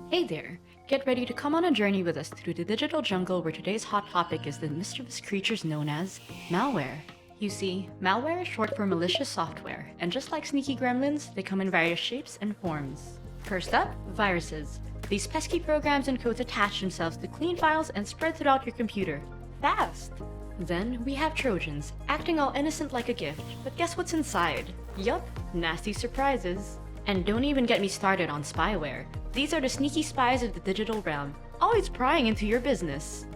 Hey there! Get ready to come on a journey with us through the digital jungle where today's hot topic is the mischievous creatures known as malware. You see, malware is short for malicious software, and just like sneaky gremlins, they come in various shapes and forms. First up, viruses. These pesky programs and codes attach themselves to clean files and spread throughout your computer. Fast! Then we have Trojans, acting all innocent like a gift, but guess what's inside? Yup, nasty surprises. And don't even get me started on spyware. These are the sneaky spies of the digital realm, always prying into your business.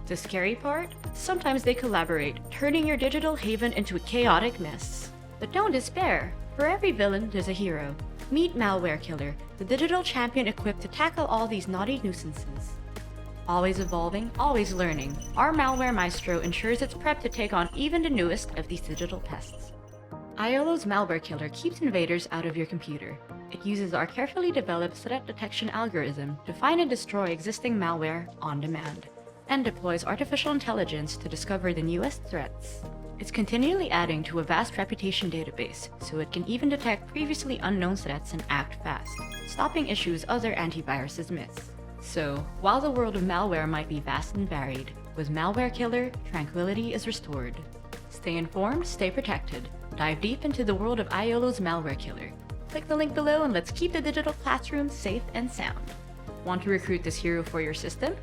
The scary part? Sometimes they collaborate, turning your digital haven into a chaotic mess. But don't despair. For every villain, there's a hero. Meet Malware Killer, the digital champion equipped to tackle all these naughty nuisances. Always evolving, always learning, our Malware Maestro ensures it's prepped to take on even the newest of these digital pests. iolo's Malware Killer keeps invaders out of your computer. It uses our carefully developed threat detection algorithm to find and destroy existing malware on demand, and deploys artificial intelligence to discover the newest threats. It's continually adding to a vast reputation database, so it can even detect previously unknown threats and act fast, stopping issues other antiviruses miss. So, while the world of malware might be vast and varied, with Malware Killer, tranquility is restored. Stay informed, stay protected. Dive deep into the world of iolo's Malware Killer. Click the link below and let's keep the digital classroom safe and sound. Want to recruit this hero for your system?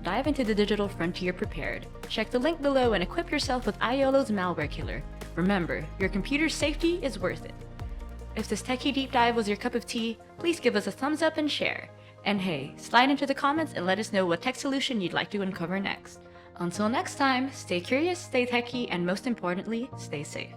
Dive into the digital frontier prepared. Check the link below and equip yourself with iolo's Malware Killer. Remember, your computer's safety is worth it. If this techie deep dive was your cup of tea, please give us a thumbs up and share. And hey, slide into the comments and let us know what tech solution you'd like to uncover next. Until next time, stay curious, stay techie, and most importantly, stay safe.